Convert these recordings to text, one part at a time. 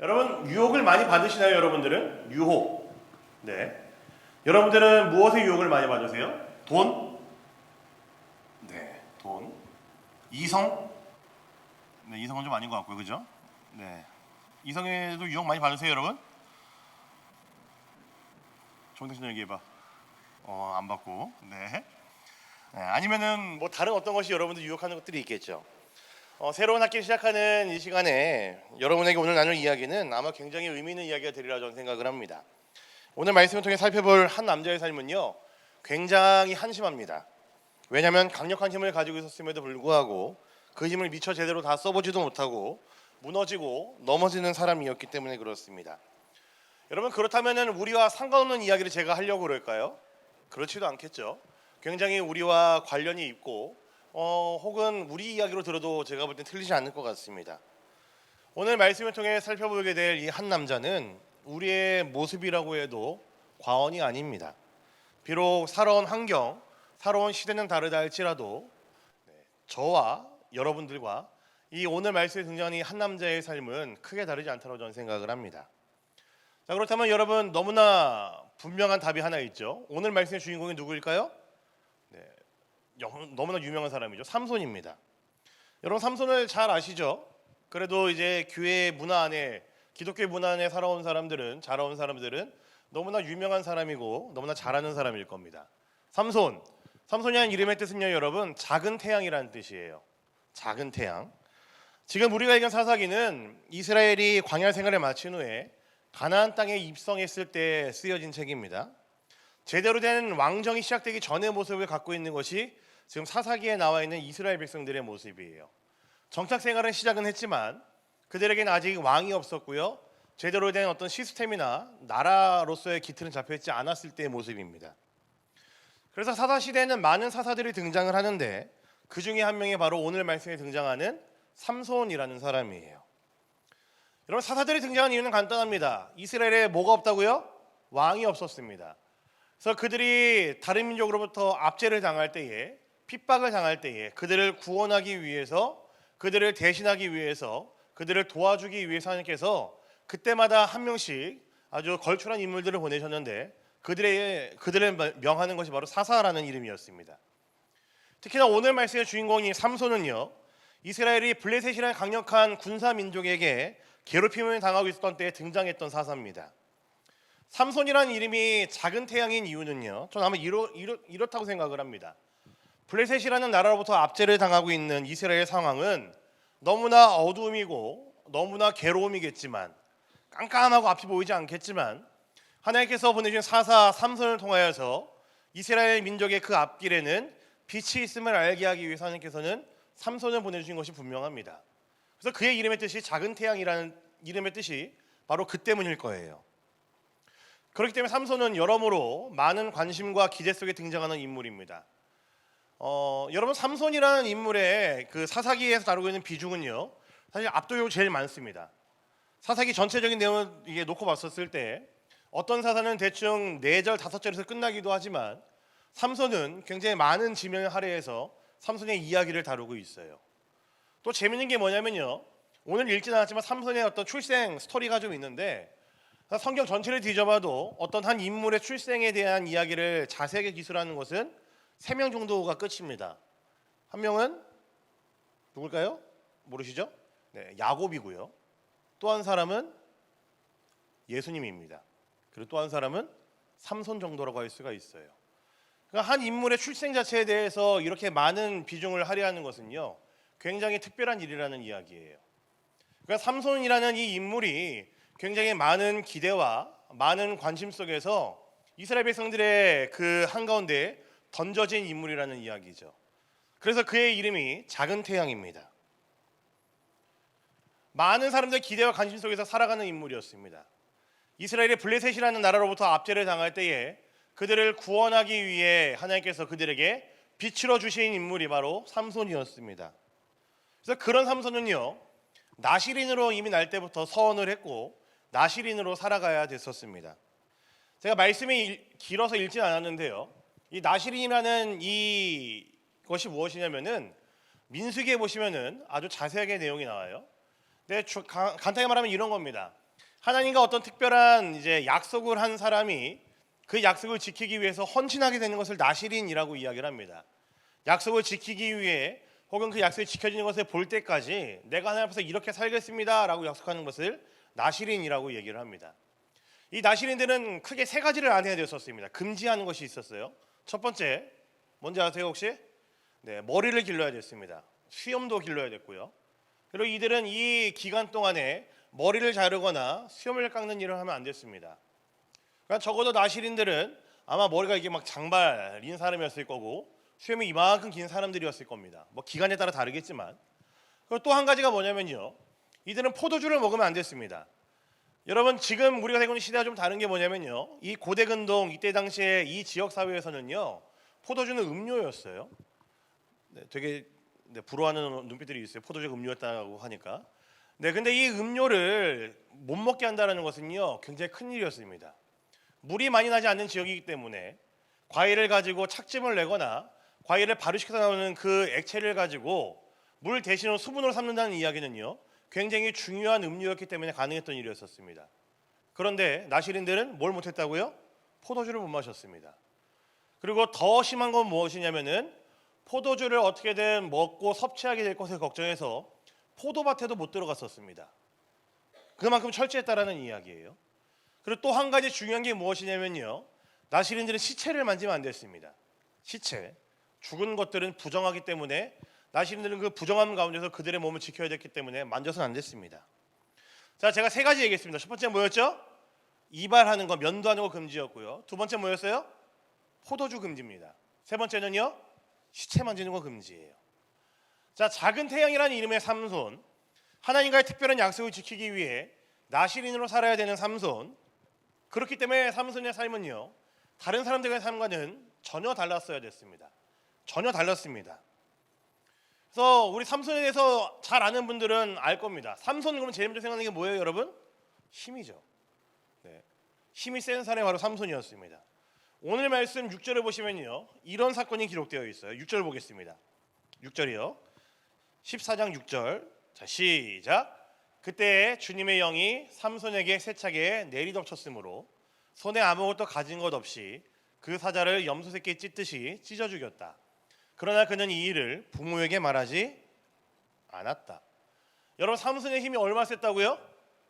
여러분 유혹을 많이 받으시나요? 여러분들은 유혹. 네. 여러분들은 무엇에 유혹을 많이 받으세요? 돈? 네, 돈. 이성? 네, 이성은 좀 아닌 것 같고요, 그죠? 네. 이성에도 유혹 많이 받으세요, 여러분? 정대신 얘기해봐. 안 받고. 네. 네. 아니면은 뭐 다른 어떤 것이 여러분들 유혹하는 것들이 있겠죠. 새로운 학기를 시작하는 이 시간에 여러분에게 오늘 나눌 이야기는 아마 굉장히 의미 있는 이야기가 되리라 저는 생각을 합니다. 오늘 말씀을 통해 살펴볼 한 남자의 삶은요, 굉장히 한심합니다. 왜냐하면 강력한 힘을 가지고 있었음에도 불구하고 그 힘을 미처 제대로 다 써보지도 못하고 무너지고 넘어지는 사람이었기 때문에 그렇습니다. 여러분, 그렇다면 우리와 상관없는 이야기를 제가 하려고 그럴까요? 그렇지도 않겠죠. 굉장히 우리와 관련이 있고 혹은 우리 이야기로 들어도 제가 볼 땐 틀리지 않을 것 같습니다. 오늘 말씀을 통해 살펴보게 될 이 한 남자는 우리의 모습이라고 해도 과언이 아닙니다. 비록 살아온 환경, 살아온 시대는 다르다 할지라도 저와 여러분들과 이 오늘 말씀에 등장하는 이 한 남자의 삶은 크게 다르지 않다고 저는 생각을 합니다. 자, 그렇다면 여러분, 너무나 분명한 답이 하나 있죠. 오늘 말씀의 주인공이 누구일까요? 너무나 유명한 사람이죠. 삼손입니다. 여러분, 삼손을 잘 아시죠? 그래도 이제 교회 문화 안에, 기독교 문화 안에 살아온 사람들은, 자라온 사람들은 너무나 유명한 사람이고 너무나 잘하는 사람일 겁니다. 삼손이라는 이름의 뜻은요, 여러분, 작은 태양이라는 뜻이에요. 작은 태양. 지금 우리가 읽은 사사기는 이스라엘이 광야 생활을 마친 후에 가나안 땅에 입성했을 때 쓰여진 책입니다. 제대로 된 왕정이 시작되기 전의 모습을 갖고 있는 것이 지금 사사기에 나와 있는 이스라엘 백성들의 모습이에요. 정착 생활은 시작은 했지만 그들에게는 아직 왕이 없었고요. 제대로 된 어떤 시스템이나 나라로서의 기틀은 잡혀있지 않았을 때의 모습입니다. 그래서 사사 시대에는 많은 사사들이 등장을 하는데 그 중에 한 명이 바로 오늘 말씀에 등장하는 삼손이라는 사람이에요. 여러분, 사사들이 등장한 이유는 간단합니다. 이스라엘에 뭐가 없다고요? 왕이 없었습니다. 그래서 그들이 다른 민족으로부터 압제를 당할 때에, 핍박을 당할 때에 그들을 구원하기 위해서, 그들을 대신하기 위해서, 그들을 도와주기 위해서 하나님께서 그때마다 한 명씩 아주 걸출한 인물들을 보내셨는데 그들을 명하는 것이 바로 사사라는 이름이었습니다. 특히나 오늘 말씀의 주인공인 삼손은요, 이스라엘이 블레셋이라는 강력한 군사 민족에게 괴롭힘을 당하고 있었던 때에 등장했던 사사입니다. 삼손이라는 이름이 작은 태양인 이유는요, 저는 아마 이렇다고 생각을 합니다. 블레셋이라는 나라로부터 압제를 당하고 있는 이스라엘 상황은 너무나 어두움이고 너무나 괴로움이겠지만, 깜깜하고 앞이 보이지 않겠지만 하나님께서 보내주신 사사 삼손을 통하여서 이스라엘 민족의 그 앞길에는 빛이 있음을 알게 하기 위해서 하나님께서는 삼손을 보내주신 것이 분명합니다. 그래서 그의 이름의 뜻이 작은 태양이라는 이름의 뜻이 바로 그 때문일 거예요. 그렇기 때문에 삼손은 여러모로 많은 관심과 기대 속에 등장하는 인물입니다. 여러분, 삼손이라는 인물의 그 사사기에서 다루고 있는 비중은요, 사실 압도적으로 제일 많습니다. 사사기 전체적인 내용을 이게 놓고 봤었을 때 어떤 사사는 대충 4절, 5절에서 끝나기도 하지만 삼손은 굉장히 많은 지면을 할애해서 삼손의 이야기를 다루고 있어요. 또 재밌는 게 뭐냐면요, 오늘 읽지는 않았지만 삼손의 어떤 출생 스토리가 좀 있는데 성경 전체를 뒤져봐도 어떤 한 인물의 출생에 대한 이야기를 자세하게 기술하는 것은 3명 정도가 끝입니다. 한 명은 누굴까요? 모르시죠? 네, 야곱이고요. 또 한 사람은 예수님입니다. 그리고 또 한 사람은 삼손 정도라고 할 수가 있어요. 그러니까 한 인물의 출생 자체에 대해서 이렇게 많은 비중을 할애하는 것은요, 굉장히 특별한 일이라는 이야기예요. 그러니까 삼손이라는 이 인물이 굉장히 많은 기대와 많은 관심 속에서 이스라엘 백성들의 그 한가운데 던져진 인물이라는 이야기죠. 그래서 그의 이름이 작은 태양입니다. 많은 사람들의 기대와 관심 속에서 살아가는 인물이었습니다. 이스라엘의 블레셋이라는 나라로부터 압제를 당할 때에 그들을 구원하기 위해 하나님께서 그들에게 빛으로 주신 인물이 바로 삼손이었습니다. 그래서 그런 삼손은요, 나실인으로 이미 날 때부터 서원을 했고 나실인으로 살아가야 됐었습니다. 제가 말씀이 길어서 읽진 않았는데요, 이 나실인이라는 이 것이 무엇이냐면은 민수기에 보시면은 아주 자세하게 내용이 나와요. 근데 간단히 말하면 이런 겁니다. 하나님과 어떤 특별한 이제 약속을 한 사람이 그 약속을 지키기 위해서 헌신하게 되는 것을 나실인이라고 이야기를 합니다. 약속을 지키기 위해 혹은 그 약속이 지켜지는 것을 볼 때까지 내가 하나님 앞에서 이렇게 살겠습니다라고 약속하는 것을 나실인이라고 얘기를 합니다. 이 나실인들은 크게 세 가지를 안 해야 되었습니다. 금지하는 것이 있었어요. 첫 번째, 뭔지 아세요 혹시? 네, 머리를 길러야 됐습니다. 수염도 길러야 됐고요. 그리고 이들은 이 기간 동안에 머리를 자르거나 수염을 깎는 일을 하면 안 됐습니다. 그러니까 적어도 나실인들은 아마 머리가 이게 막 장발인 사람이었을 거고 수염이 이만큼 긴 사람들이었을 겁니다. 뭐 기간에 따라 다르겠지만. 그리고 또 한 가지가 뭐냐면요, 이들은 포도주를 먹으면 안 됐습니다. 여러분, 지금 우리가 살고 있는 시대와 좀 다른 게 뭐냐면요, 이 고대 근동 이때 당시에 이 지역 사회에서는요 포도주는 음료였어요. 네, 되게 부러워하는 눈빛들이 있어요. 포도주가 음료였다고 하니까. 네, 근데 이 음료를 못 먹게 한다는 것은요 굉장히 큰 일이었습니다. 물이 많이 나지 않는 지역이기 때문에 과일을 가지고 착즙을 내거나 과일을 발효시켜서 나오는 그 액체를 가지고 물 대신으로 수분으로 삼는다는 이야기는요 굉장히 중요한 음료였기 때문에 가능했던 일이었습니다. 그런데 나실인들은 뭘 못했다고요? 포도주를 못 마셨습니다. 그리고 더 심한 건 무엇이냐면은 포도주를 어떻게든 먹고 섭취하게 될 것을 걱정해서 포도밭에도 못 들어갔었습니다. 그만큼 철저했다라는 이야기예요. 그리고 또 한 가지 중요한 게 무엇이냐면요, 나실인들은 시체를 만지면 안 됐습니다. 시체, 죽은 것들은 부정하기 때문에 나실인들은 그 부정함 가운데서 그들의 몸을 지켜야 됐기 때문에 만져서는 안 됐습니다. 자, 제가 세 가지 얘기했습니다. 첫 번째 뭐였죠? 이발하는 거, 면도하는 거 금지였고요. 두 번째 뭐였어요? 포도주 금지입니다. 세 번째는요, 시체 만지는 거 금지예요. 자, 작은 태양이라는 이름의 삼손, 하나님과의 특별한 약속을 지키기 위해 나실인으로 살아야 되는 삼손. 그렇기 때문에 삼손의 삶은요 다른 사람들과의 삶과는 전혀 달랐어야 됐습니다. 전혀 달랐습니다. 그래서 우리 삼손에 대해서 잘 아는 분들은 알 겁니다. 삼손 그러면 제일 먼저 생각나는 게 뭐예요, 여러분? 힘이죠. 네. 힘이 센 사람이 바로 삼손이었습니다. 오늘 말씀 6절을 보시면요 이런 사건이 기록되어 있어요. 6절 보겠습니다. 6절이요. 14장 6절. 자, 시작. 그때 주님의 영이 삼손에게 세차게 내리덮쳤으므로 손에 아무것도 가진 것 없이 그 사자를 염소 새끼 찢듯이 찢어 죽였다. 그러나 그는 이 일을 부모에게 말하지 않았다. 여러분, 삼손의 힘이 얼마나 셌다고요?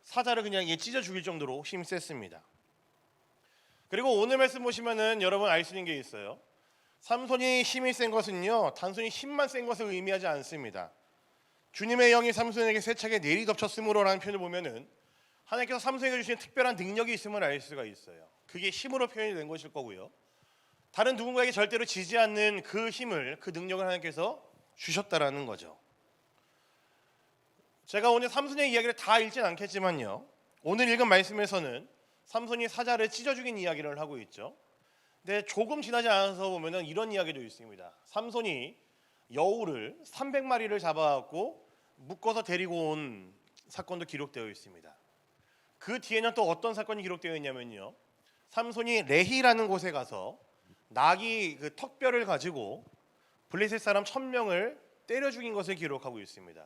사자를 그냥 찢어 죽일 정도로 힘이 셌습니다. 그리고 오늘 말씀 보시면은 여러분 알 수 있는 게 있어요. 삼손이 힘이 센 것은요 단순히 힘만 센 것을 의미하지 않습니다. 주님의 영이 삼손에게 세차게 내리덮쳤으므로라는 표현을 보면은 하나님께서 삼손에게 주신 특별한 능력이 있음을 알 수가 있어요. 그게 힘으로 표현이 된 것일 거고요. 다른 누군가에게 절대로 지지 않는 그 힘을, 그 능력을 하나님께서 주셨다라는 거죠. 제가 오늘 삼손의 이야기를 다 읽진 않겠지만요, 오늘 읽은 말씀에서는 삼손이 사자를 찢어 죽인 이야기를 하고 있죠. 근데 조금 지나지 않아서 보면은 이런 이야기도 있습니다. 삼손이 여우를 300마리를 잡아갖고 묶어서 데리고 온 사건도 기록되어 있습니다. 그 뒤에는 또 어떤 사건이 기록되어 있냐면요, 삼손이 레히라는 곳에 가서 나귀 그 턱뼈를 가지고 블레셋 사람 1000명을 때려 죽인 것을 기록하고 있습니다.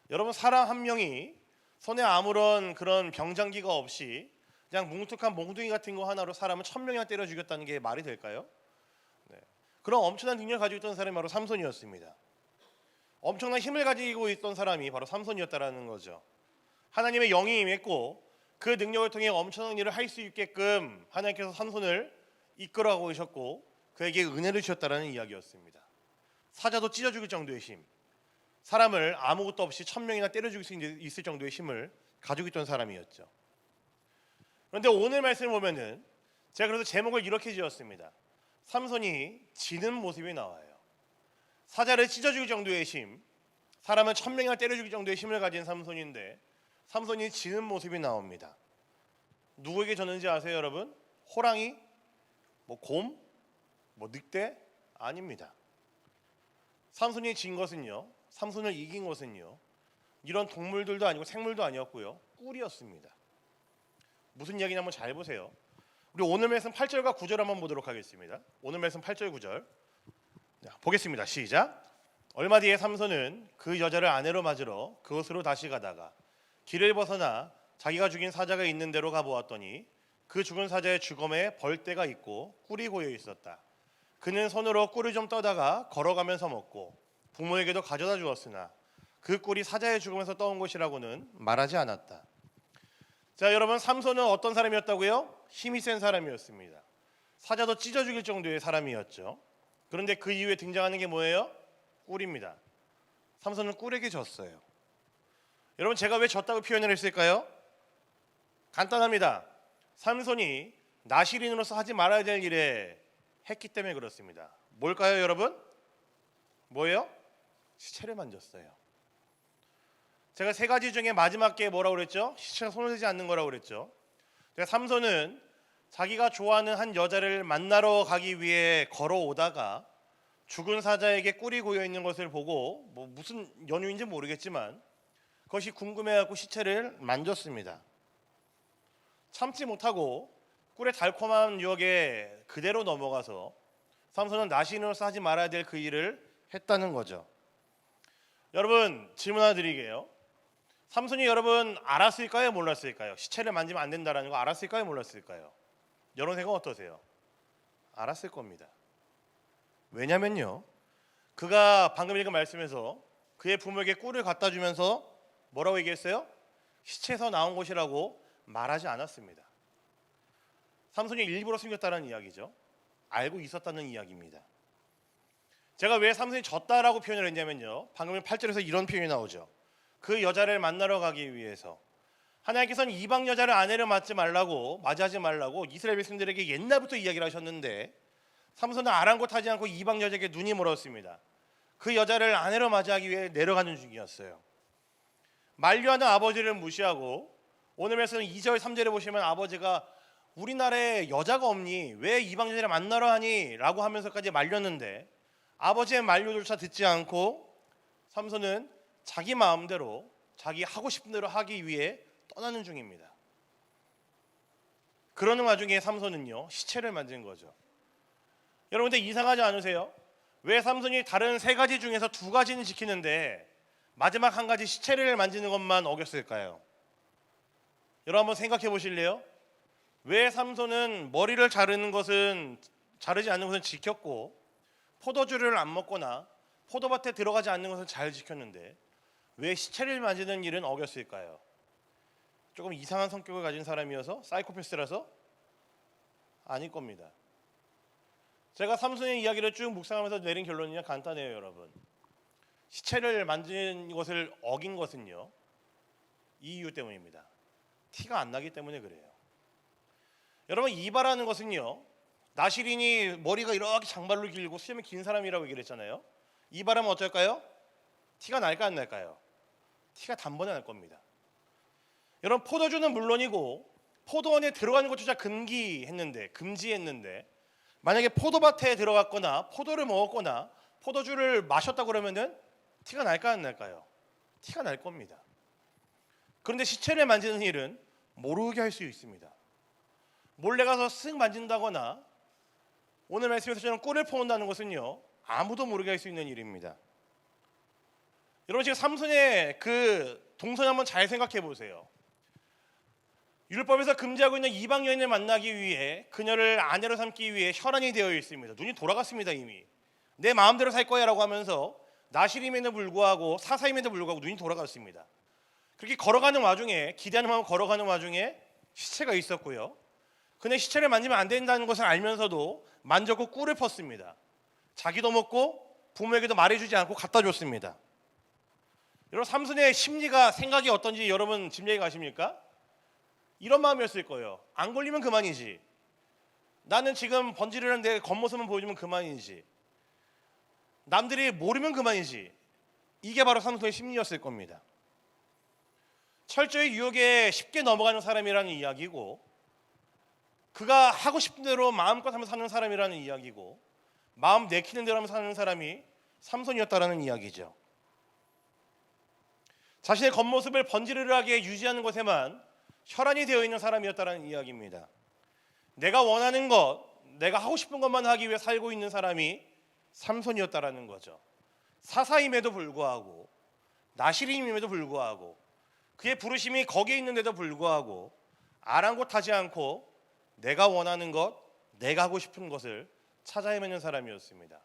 여러분, 사람 한 명이 손에 아무런 그런 병장기가 없이 그냥 뭉툭한 몽둥이 같은 거 하나로 사람을 1000명이나 때려 죽였다는 게 말이 될까요? 네. 그런 엄청난 능력을 가지고 있던 사람이 바로 삼손이었습니다. 엄청난 힘을 가지고 있던 사람이 바로 삼손이었다라는 거죠. 하나님의 영이 임했고 그 능력을 통해 엄청난 일을 할 수 있게끔 하나님께서 삼손을 이끌어가고 계셨고 그에게 은혜를 주셨다라는 이야기였습니다. 사자도 찢어 죽일 정도의 힘, 사람을 아무것도 없이 1000명이나 때려 죽일 수 있을 정도의 힘을 가지고 있던 사람이었죠. 그런데 오늘 말씀을 보면은 제가 그래서 제목을 이렇게 지었습니다. 삼손이 지는 모습이 나와요. 사자를 찢어 죽일 정도의 힘, 사람은 1000명이나 때려 죽일 정도의 힘을 가진 삼손인데 삼손이 지는 모습이 나옵니다. 누구에게 졌는지 아세요, 여러분? 호랑이? 곰? 늑대? 아닙니다. 삼손이 진 것은요, 삼손을 이긴 것은요, 이런 동물들도 아니고 생물도 아니었고요, 꿀이었습니다. 무슨 이야기냐 한번 잘 보세요. 우리 오늘 말씀 8절과 9절 한번 보도록 하겠습니다. 오늘 말씀 8절 9절. 자, 보겠습니다. 시작. 얼마 뒤에 삼손은 그 여자를 아내로 맞으러 그곳으로 다시 가다가 길을 벗어나 자기가 죽인 사자가 있는 데로 가보았더니 그 죽은 사자의 주검에 벌떼가 있고 꿀이 고여 있었다. 그는 손으로 꿀을 좀 떠다가 걸어가면서 먹고 부모에게도 가져다 주었으나 그 꿀이 사자의 죽음에서 떠온 것이라고는 말하지 않았다. 자, 여러분, 삼손은 어떤 사람이었다고요? 힘이 센 사람이었습니다. 사자도 찢어 죽일 정도의 사람이었죠. 그런데 그 이후에 등장하는 게 뭐예요? 꿀입니다. 삼손은 꿀에게 졌어요. 여러분, 제가 왜 졌다고 표현을 했을까요? 간단합니다. 삼손이 나실인으로서 하지 말아야 될 일에 했기 때문에 그렇습니다. 뭘까요, 여러분? 뭐예요? 시체를 만졌어요. 제가 세 가지 중에 마지막 게 뭐라고 그랬죠? 시체가 손을 대지 않는 거라고 그랬죠. 그러니까 삼손은 자기가 좋아하는 한 여자를 만나러 가기 위해 걸어오다가 죽은 사자에게 꿀이 고여 있는 것을 보고 무슨 연유인지 모르겠지만 그것이 궁금해하고 시체를 만졌습니다. 참지 못하고 꿀의 달콤한 유혹에 그대로 넘어가서 삼손은 나시인으로서 하지 말아야 될 그 일을 했다는 거죠. 여러분, 질문 하나 드리게요. 삼손이 여러분 알았을까요? 몰랐을까요? 시체를 만지면 안 된다는 거 알았을까요? 몰랐을까요? 여러분 생각 어떠세요? 알았을 겁니다. 왜냐면요, 그가 방금 읽은 말씀에서 그의 부모에게 꿀을 갖다 주면서 뭐라고 얘기했어요? 시체에서 나온 것이라고 말하지 않았습니다. 삼손이 일부러 숨겼다는 이야기죠. 알고 있었다는 이야기입니다. 제가 왜 삼손이 졌다라고 표현을 했냐면요, 방금 8절에서 이런 표현이 나오죠. 그 여자를 만나러 가기 위해서 하나님께서는 이방 여자를 아내를 맞이하지 말라고 이스라엘 백성들에게 옛날부터 이야기를 하셨는데 삼손은 아랑곳하지 않고 이방 여자에게 눈이 멀었습니다. 그 여자를 아내로 맞이하기 위해 내려가는 중이었어요. 만류하는 아버지를 무시하고 오늘 말씀 2절 3절에 보시면 아버지가 우리나라에 여자가 없니? 왜 이방 여자를 만나러 하니? 라고 하면서까지 말렸는데 아버지의 만류조차 듣지 않고 삼손은 자기 마음대로 자기 하고 싶은 대로 하기 위해 떠나는 중입니다. 그러는 와중에 삼손은요, 시체를 만진 거죠. 여러분들 이상하지 않으세요? 왜 삼손이 다른 세 가지 중에서 두 가지는 지키는데 마지막 한 가지 시체를 만지는 것만 어겼을까요? 여러분 한번 생각해 보실래요? 왜 삼손은 머리를 자르지 않는 것은 지켰고 포도주를 안 먹거나 포도밭에 들어가지 않는 것은 잘 지켰는데 왜 시체를 만지는 일은 어겼을까요? 조금 이상한 성격을 가진 사람이어서? 사이코패스라서? 아닐 겁니다. 제가 삼손의 이야기를 쭉 묵상하면서 내린 결론이 간단해요, 여러분. 시체를 만진 것을 어긴 것은요, 이 이유 때문입니다. 티가 안 나기 때문에 그래요. 여러분, 이바라는 것은요, 나실인이 머리가 이렇게 장발로 길고 수염이 긴 사람이라고 얘기를 했잖아요. 이바라면 어떨까요? 티가 날까 안 날까요? 티가 단번에 날 겁니다. 여러분, 포도주는 물론이고 포도원에 들어가는 것조차 금지했는데 만약에 포도밭에 들어갔거나 포도를 먹었거나 포도주를 마셨다고 그러면은 티가 날까 안 날까요? 티가 날 겁니다. 그런데 시체를 만지는 일은 모르게 할 수 있습니다. 몰래 가서 쓱 만진다거나 오늘 말씀에서처럼 꿀을 퍼온다는 것은요, 아무도 모르게 할 수 있는 일입니다. 여러분, 지금 삼손의 그 동선 한번 잘 생각해 보세요. 율법에서 금지하고 있는 이방 여인을 만나기 위해 그녀를 아내로 삼기 위해 혈안이 되어 있습니다. 눈이 돌아갔습니다. 이미 내 마음대로 살 거야라고 하면서 나실임에도 불구하고 사사임에도 불구하고 눈이 돌아갔습니다. 그렇게 걸어가는 와중에 기대하는 마음 걸어가는 와중에 시체가 있었고요. 그는 시체를 만지면 안 된다는 것을 알면서도 만졌고 꿀을 펐습니다. 자기도 먹고 부모에게도 말해주지 않고 갖다 줬습니다. 여러분, 삼손의 심리가 생각이 어떤지 여러분 짐작이 가십니까? 이런 마음이었을 거예요. 안 걸리면 그만이지. 나는 지금 번지르는 내 겉모습만 보여주면 그만이지. 남들이 모르면 그만이지. 이게 바로 삼손의 심리였을 겁니다. 철저히 유혹에 쉽게 넘어가는 사람이라는 이야기고, 그가 하고 싶은 대로 마음껏 하면서 사는 사람이라는 이야기고, 마음 내키는 대로 하면서 사는 사람이 삼손이었다라는 이야기죠. 자신의 겉모습을 번지르르하게 유지하는 것에만 혈안이 되어 있는 사람이었다라는 이야기입니다. 내가 원하는 것, 내가 하고 싶은 것만 하기 위해 살고 있는 사람이 삼손이었다라는 거죠. 사사임에도 불구하고 나실임임에도 불구하고 그의 부르심이 거기에 있는데도 불구하고 아랑곳하지 않고 내가 원하는 것, 내가 하고 싶은 것을 찾아 헤매는 사람이었습니다.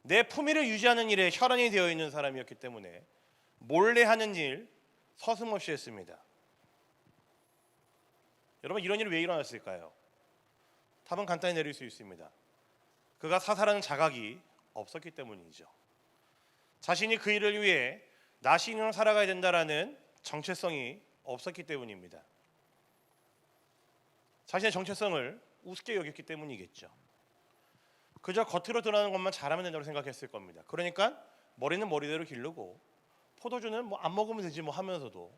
내 품위를 유지하는 일에 혈안이 되어 있는 사람이었기 때문에 몰래 하는 일 서슴없이 했습니다. 여러분, 이런 일이 왜 일어났을까요? 답은 간단히 내릴 수 있습니다. 그가 사사라는 자각이 없었기 때문이죠. 자신이 그 일을 위해 나신으로 살아가야 된다라는 정체성이 없었기 때문입니다. 자신의 정체성을 우습게 여겼기 때문이겠죠. 그저 겉으로 드러나는 것만 잘하면 된다고 생각했을 겁니다. 그러니까 머리는 머리대로 기르고 포도주는 뭐 안 먹으면 되지 뭐 하면서도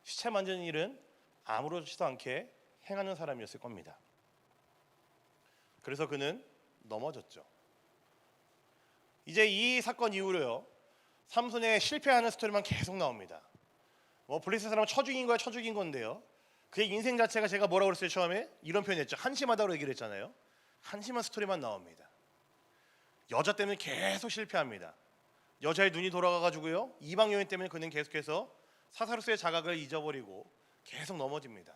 시체 만지는 일은 아무렇지도 않게 행하는 사람이었을 겁니다. 그래서 그는 넘어졌죠. 이제 이 사건 이후로요, 삼손의 실패하는 스토리만 계속 나옵니다. 뭐 블레셋 사람은 쳐 죽인 거야, 쳐 죽인 건데요. 그의 인생 자체가 제가 뭐라고 그랬어요? 처음에 이런 표현했죠. 한심하다고 얘기를 했잖아요. 한심한 스토리만 나옵니다. 여자 때문에 계속 실패합니다. 여자의 눈이 돌아가가지고요, 이방 여인 때문에 그는 계속해서 사사로스의 자각을 잊어버리고 계속 넘어집니다.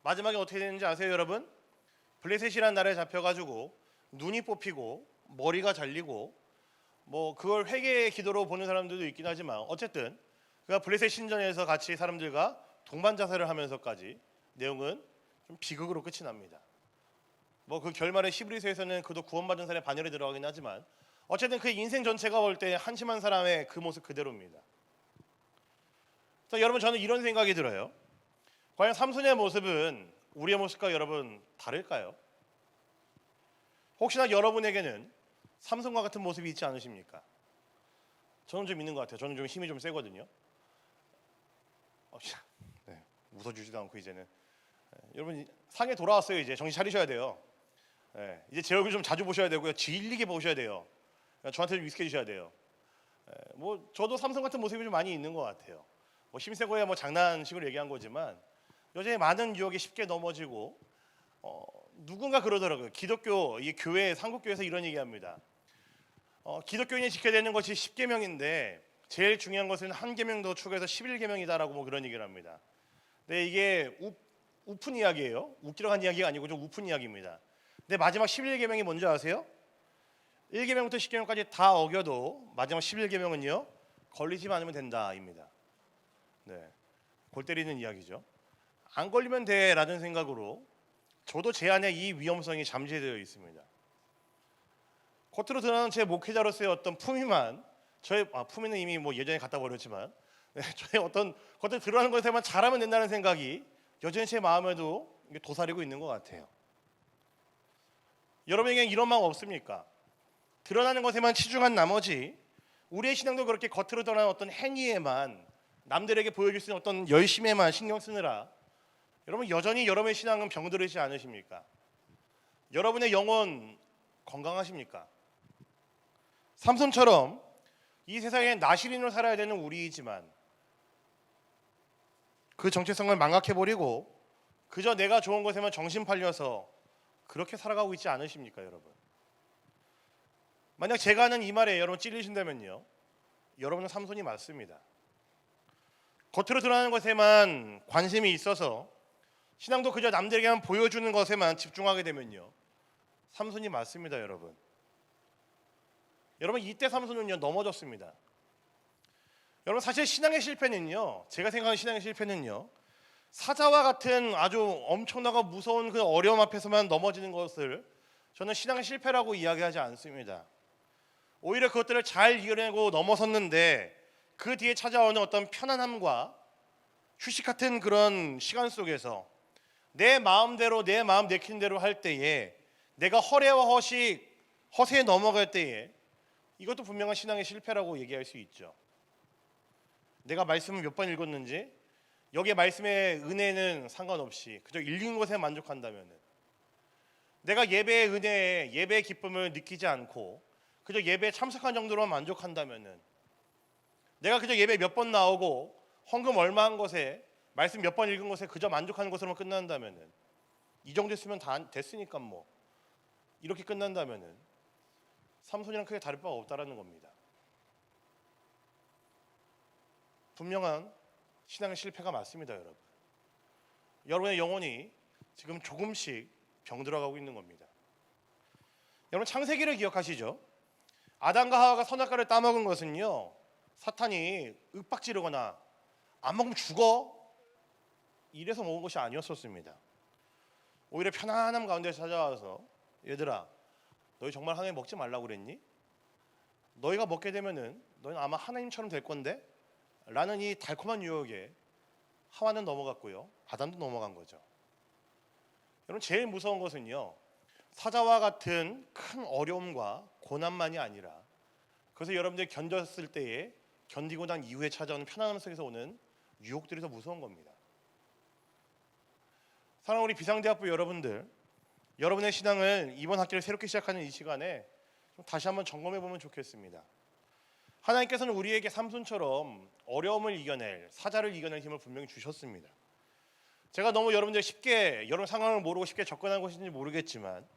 마지막에 어떻게 되는지 아세요, 여러분? 블레셋이라는 나라에 잡혀가지고 눈이 뽑히고 머리가 잘리고 뭐 그걸 회개의 기도로 보는 사람들도 있긴 하지만 어쨌든 그가 블레셋 신전에서 같이 사람들과 동반 자살을 하면서까지 내용은 좀 비극으로 끝이 납니다. 뭐 그 결말에 히브리서에서는 그도 구원받은 사람의 반열에 들어가긴 하지만 어쨌든 그 인생 전체가 볼 때 한심한 사람의 그 모습 그대로입니다. 그래서 여러분, 저는 이런 생각이 들어요. 과연 삼손의 모습은 우리의 모습과 여러분 다를까요? 혹시나 여러분에게는 삼손과 같은 모습이 있지 않으십니까? 저는 좀 있는 것 같아요. 저는 좀 힘이 좀 세거든요. 네, 웃어주지도 않고 이제는. 여러분, 상에 돌아왔어요. 이제 정신 차리셔야 돼요. 네, 이제 제 얼굴 좀 자주 보셔야 되고요. 질리게 보셔야 돼요. 저한테 좀 익숙해 주셔야 돼요. 뭐 저도 삼손 같은 모습이 좀 많이 있는 것 같아요. 뭐 힘세고야 뭐 장난식으로 얘기한 거지만 여전히 많은 유혹에 쉽게 넘어지고 누군가 그러더라고요. 기독교, 이 교회, 한국교회에서 이런 얘기합니다. 기독교인이 지켜야 되는 것이 10계명인데 제일 중요한 것은 한 계명 더 추가해서 11계명이다라고 뭐 그런 얘기를 합니다. 근데 이게 우픈 이야기예요. 웃기러 간 이야기가 아니고 좀 우픈 이야기입니다. 근데 마지막 11계명이 뭔지 아세요? 1계명부터 10계명까지 다 어겨도 마지막 11계명은요, 걸리지만 않으면 된다입니다. 네, 골 때리는 이야기죠. 안 걸리면 돼라는 생각으로 저도 제 안에 이 위험성이 잠재되어 있습니다. 겉으로 드러나는 제 목회자로서의 어떤 품위만, 저의 품위는 이미 뭐 예전에 갖다 버렸지만 저의 어떤 겉으로 드러나는 것에만 잘하면 된다는 생각이 여전히 제 마음에도 도사리고 있는 것 같아요. 여러분에게 이런 마음 없습니까? 드러나는 것에만 치중한 나머지 우리의 신앙도 그렇게 겉으로 드러나는 어떤 행위에만, 남들에게 보여줄 수 있는 어떤 열심에만 신경 쓰느라 여러분, 여전히 여러분의 신앙은 병들지 않으십니까? 여러분의 영혼 건강하십니까? 삼손처럼 이 세상에 나시린으로 살아야 되는 우리이지만 그 정체성을 망각해버리고 그저 내가 좋은 것에만 정신 팔려서 그렇게 살아가고 있지 않으십니까, 여러분? 만약 제가 하는 이 말에 여러분 찔리신다면요, 여러분은 삼손이 맞습니다. 겉으로 드러나는 것에만 관심이 있어서 신앙도 그저 남들에게만 보여주는 것에만 집중하게 되면요, 삼손이 맞습니다, 여러분. 여러분, 이때 삼손은요 넘어졌습니다. 여러분, 사실 신앙의 실패는요, 제가 생각하는 신앙의 실패는요, 사자와 같은 아주 엄청나고 무서운 그 어려움 앞에서만 넘어지는 것을 저는 신앙의 실패라고 이야기하지 않습니다. 오히려 그것들을 잘 이겨내고 넘어섰는데 그 뒤에 찾아오는 어떤 편안함과 휴식 같은 그런 시간 속에서 내 마음대로, 내 마음 내키는 대로 할 때에, 내가 허례와 허세에 넘어갈 때에 이것도 분명한 신앙의 실패라고 얘기할 수 있죠. 내가 말씀을 몇 번 읽었는지, 여기에 말씀의 은혜는 상관없이 그저 읽는 것에 만족한다면, 내가 예배의 은혜에, 예배의 기쁨을 느끼지 않고 그저 예배에 참석한 정도로만 만족한다면, 내가 그저 예배 몇 번 나오고 헌금 얼마 한 것에, 말씀 몇 번 읽은 것에 그저 만족하는 것으로만 끝난다면, 이 정도 했으면 다 됐으니까 뭐 이렇게 끝난다면 삼손이랑 크게 다를 바가 없다라는 겁니다. 분명한 신앙의 실패가 맞습니다, 여러분. 여러분의 영혼이 지금 조금씩 병들어가고 있는 겁니다. 여러분 창세기를 기억하시죠? 아담과 하와가 선악과를 따먹은 것은요, 사탄이 윽박지르거나 안 먹으면 죽어 이래서 먹은 것이 아니었었습니다. 오히려 편안함 가운데 찾아와서 얘들아, 너희 정말 하나님 먹지 말라고 그랬니? 너희가 먹게 되면은 너희는 아마 하나님처럼 될 건데? 라는 이 달콤한 유혹에 하와는 넘어갔고요, 아담도 넘어간 거죠. 여러분 제일 무서운 것은요, 사자와 같은 큰 어려움과 고난만이 아니라 그래서 여러분들이 견뎠을 때에 견디고 난 이후에 찾아오는 편안함 속에서 오는 유혹들이 더 무서운 겁니다. 사랑하는 우리 비상대학부 여러분들, 여러분의 신앙을 이번 학기를 새롭게 시작하는 이 시간에 좀 다시 한번 점검해 보면 좋겠습니다. 하나님께서는 우리에게 삼손처럼 어려움을 이겨낼, 사자를 이겨낼 힘을 분명히 주셨습니다. 제가 너무 여러분들 쉽게 여러분 상황을 모르고 쉽게 접근한 것인지 모르겠지만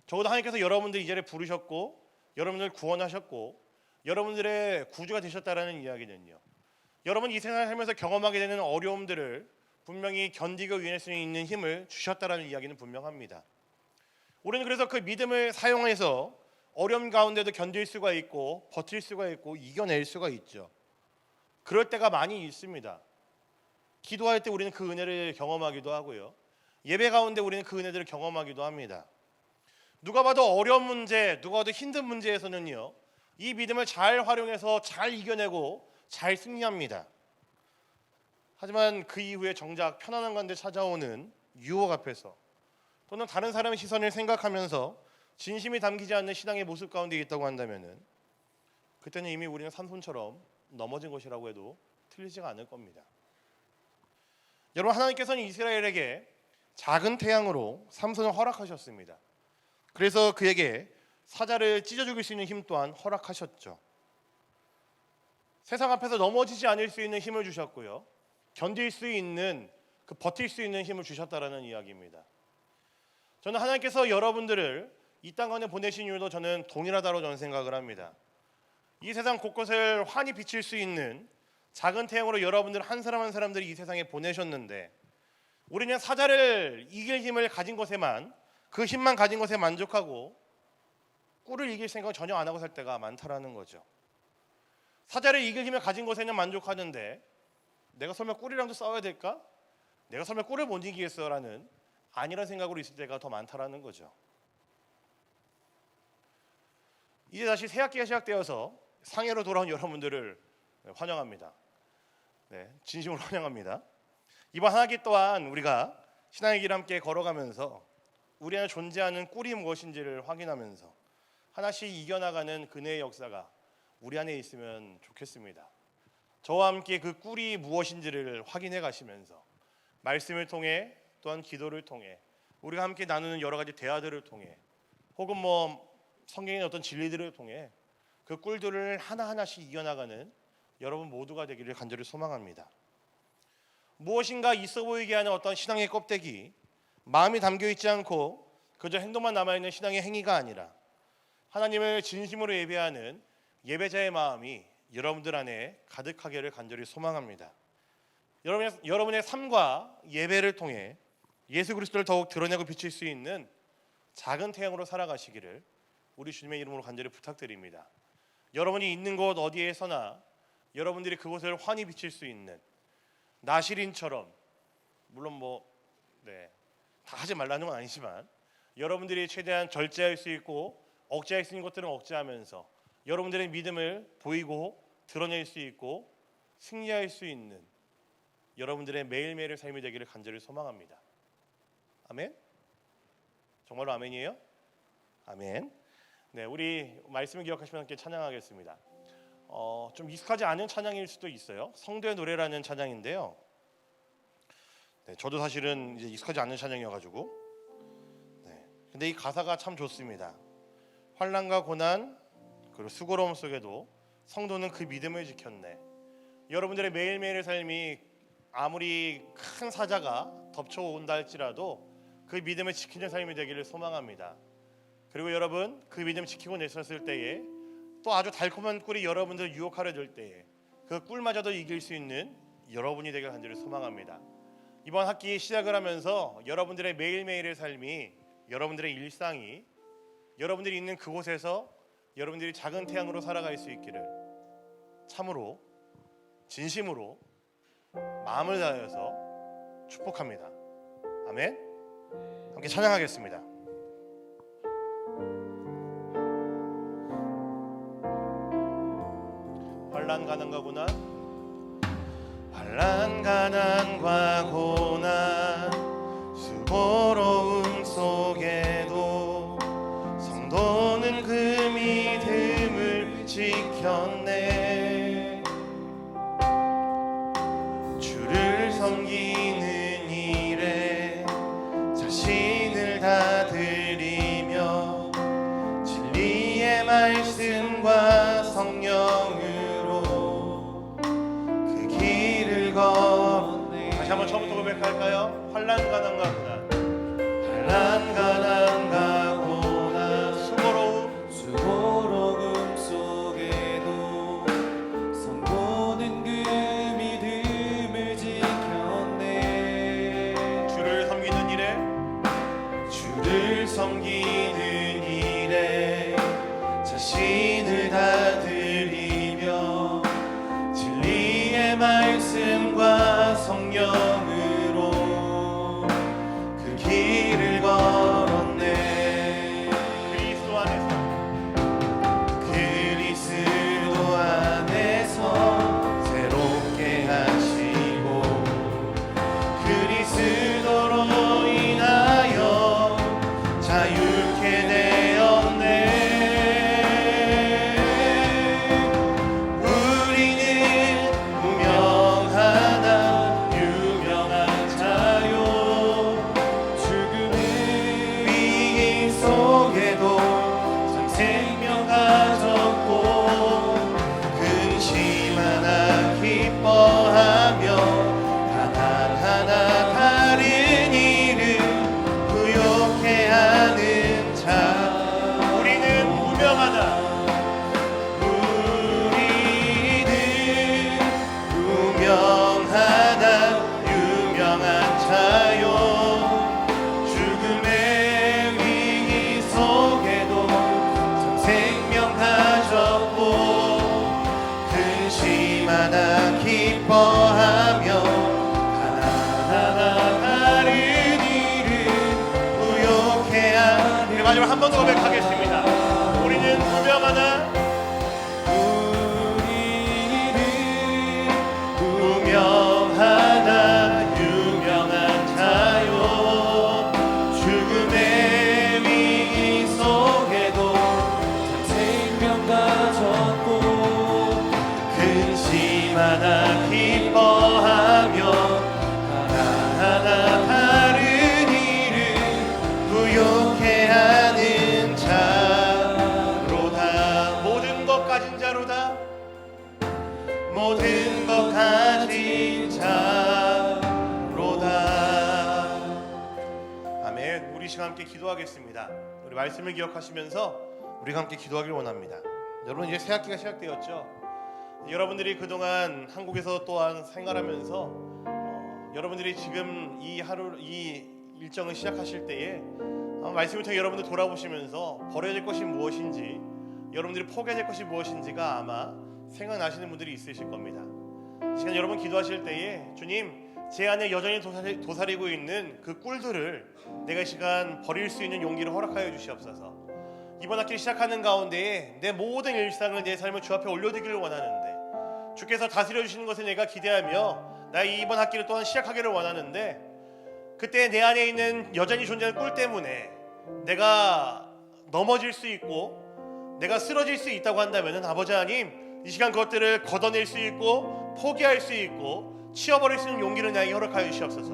적어도 하나님께서 여러분들 이 자리에 부르셨고 여러분들 구원하셨고 여러분들의 구주가 되셨다라는 이야기는요, 여러분 이 생활을 살면서 경험하게 되는 어려움들을 분명히 견디고 이겨낼 수 있는 힘을 주셨다라는 이야기는 분명합니다. 우리는 그래서 그 믿음을 사용해서 어려움 가운데도 견딜 수가 있고 버틸 수가 있고 이겨낼 수가 있죠. 그럴 때가 많이 있습니다. 기도할 때 우리는 그 은혜를 경험하기도 하고요, 예배 가운데 우리는 그 은혜들을 경험하기도 합니다. 누가 봐도 어려운 문제, 누가 봐도 힘든 문제에서는요, 이 믿음을 잘 활용해서 잘 이겨내고 잘 승리합니다. 하지만 그 이후에 정작 편안한 가운데 찾아오는 유혹 앞에서 또는 다른 사람의 시선을 생각하면서 진심이 담기지 않는 신앙의 모습 가운데 있다고 한다면은 그때는 이미 우리는 삼손처럼 넘어진 것이라고 해도 틀리지가 않을 겁니다. 여러분 하나님께서는 이스라엘에게 작은 태양으로 삼손을 허락하셨습니다. 그래서 그에게 사자를 찢어 죽일 수 있는 힘 또한 허락하셨죠. 세상 앞에서 넘어지지 않을 수 있는 힘을 주셨고요, 견딜 수 있는 그 버틸 수 있는 힘을 주셨다라는 이야기입니다. 저는 하나님께서 여러분들을 이 땅 가운데 보내신 이유도 저는 동일하다고 저는 생각을 합니다. 이 세상 곳곳을 환히 비칠 수 있는 작은 태양으로 여러분들 한 사람 한 사람들이 이 세상에 보내셨는데 우리는 사자를 이길 힘을 가진 것에만, 그 힘만 가진 것에 만족하고 꿀을 이길 생각을 전혀 안 하고 살 때가 많다라는 거죠. 사자를 이길 힘을 가진 것에는 만족하는데 내가 설마 꿀이랑도 싸워야 될까? 내가 설마 꿀을 못 이기겠어라는 아니란 생각으로 있을 때가 더 많다라는 거죠. 이제 다시 새 학기가 시작되어서 상해로 돌아온 여러분들을 환영합니다. 네, 진심으로 환영합니다. 이번 한 학기 또한 우리가 신앙의 길 함께 걸어가면서 우리 안에 존재하는 꿀이 무엇인지를 확인하면서 하나씩 이겨나가는 그네의 역사가 우리 안에 있으면 좋겠습니다. 저와 함께 그 꿀이 무엇인지를 확인해 가시면서 말씀을 통해 또한 기도를 통해 우리가 함께 나누는 여러 가지 대화들을 통해 혹은 성경의 어떤 진리들을 통해 그 꿀들을 하나하나씩 이겨나가는 여러분 모두가 되기를 간절히 소망합니다. 무엇인가 있어 보이게 하는 어떤 신앙의 껍데기, 마음이 담겨 있지 않고 그저 행동만 남아있는 신앙의 행위가 아니라 하나님을 진심으로 예배하는 예배자의 마음이 여러분들 안에 가득하기를 간절히 소망합니다. 여러분의 삶과 예배를 통해 예수 그리스도를 더욱 드러내고 비칠 수 있는 작은 태양으로 살아가시기를 우리 주님의 이름으로 간절히 부탁드립니다. 여러분이 있는 곳 어디에서나 여러분들이 그곳을 환히 비칠 수 있는 나시린처럼, 물론 다 하지 말라는 건 아니지만 여러분들이 최대한 절제할 수 있고 억제할 수 있는 것들은 억제하면서 여러분들의 믿음을 보이고 드러낼 수 있고 승리할 수 있는 여러분들의 매일매일의 삶이 되기를 간절히 소망합니다. 아멘? 정말로 아멘이에요? 아멘. 네, 우리 말씀을 기억하시면 함께 찬양하겠습니다. 좀 익숙하지 않은 찬양일 수도 있어요. 성도의 노래라는 찬양인데요. 네, 저도 사실은 이제 익숙하지 않은 찬양이어가지고, 근데 이 가사가 참 좋습니다. 환난과 고난 그리고 수고로움 속에도 성도는 그 믿음을 지켰네. 여러분들의 매일매일의 삶이 아무리 큰 사자가 덮쳐온다 할지라도 그 믿음을 지키는 삶이 되기를 소망합니다. 그리고 여러분 그 믿음 지키고 내셨을 때에 또 아주 달콤한 꿀이 여러분들을 유혹하려 들 때에 그 꿀마저도 이길 수 있는 여러분이 되길 간절히 소망합니다. 이번 학기 시작을 하면서 여러분들의 매일매일의 삶이, 여러분들의 일상이, 여러분들이 있는 그곳에서 여러분들이 작은 태양으로 살아갈 수 있기를 참으로 진심으로 마음을 다하여서 축복합니다. 아멘. 함께 찬양하겠습니다. 환난 가난과 고난, 환난 가난과 고난, 수고로움 속에도 성도는 그 믿음을 지켰네. 주를 섬기는 일에 자신을 다 드리며 진리의 말씀과 성령으로 그 길을 걷네. 다시 한번 처음부터 고백할까요? 환난 가난과 고난, 환난 가난과 고난, 수고로움 속에도 성도는 그 믿음을 지켰네. 주를 섬기는 일에, 주를 섬기는 일에 자신을 다 드리며 진리의 말씀과 성령으로 그 길을 걸었네. 그리스도 안에서, 그리스도 안에서 새롭게 하시고 그리스도로 인하여 자유케 되었네. 우리는 무명하나 유명한 자요. 죽음의 위기 속에도 참 생명 가졌고 근심하나 기뻐하며 하나하나 다른 일을 부욕해 하는 자. 우리는 무명하다, 우리는 무명하다 유명한 자요. 죽음의 위기 속에도 참 생명 가졌고 근심하나 기뻐하며 하나하나 다른 일을 부욕해 하는. 마지막 한 번 더 고백하겠습니다. 우리는 무명하다, 우리는 무명하다 유명한 자요. 죽음의 위기 속에도 참 생명 가졌고 근심하나 기뻐하며 하나하나 다른 일을 부욕해 하는 자로다. 모든 것 가진 자로다, 모든 것 가진 자로다. 아멘. 우리 시간 함께 기도하겠습니다. 우리 말씀을 기억하시면서 우리가 함께 기도하길 원합니다. 여러분, 이제 새 학기가 시작되었죠. 여러분들이 그동안 한국에서 또한 생활하면서 여러분들이 지금 이 하루, 이 일정을 시작하실 때에 말씀을 통해 여러분들 돌아보시면서 버려질 것이 무엇인지, 여러분들이 포기해야 될 것이 무엇인지가 아마 생각나시는 분들이 있으실 겁니다. 이 시간 여러분 기도하실 때에 주님, 제 안에 여전히 도사리고 있는 그 꿀들을 내가 이 시간 버릴 수 있는 용기를 허락하여 주시옵소서. 이번 학기를 시작하는 가운데에 내 모든 일상을, 내 삶을 주 앞에 올려드리기를 원하는데 주께서 다스려 주시는 것을 내가 기대하며 나의 이번 학기를 또한 시작하기를 원하는데, 그때 내 안에 있는 여전히 존재하는 꿀 때문에 내가 넘어질 수 있고 내가 쓰러질 수 있다고 한다면 아버지 하나님, 이 시간 그것들을 걷어낼 수 있고 포기할 수 있고 치워버릴 수 있는 용기를 나에게 허락하여 주시옵소서.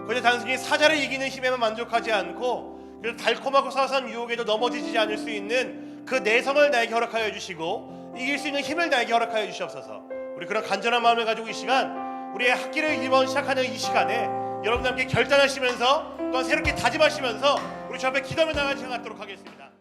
그저 단순히 사자를 이기는 힘에만 만족하지 않고 그래서 달콤하고 사소한 유혹에도 넘어지지 않을 수 있는 그 내성을 나에게 허락하여 주시고 이길 수 있는 힘을 나에게 허락하여 주시옵소서. 우리 그런 간절한 마음을 가지고 이 시간, 우리의 학기를 이번 시작하는 이 시간에 여러분들 함께 결단하시면서 또한 새롭게 다짐하시면서 우리 주 앞에 기도하며 나가는 시간 갖도록 하겠습니다.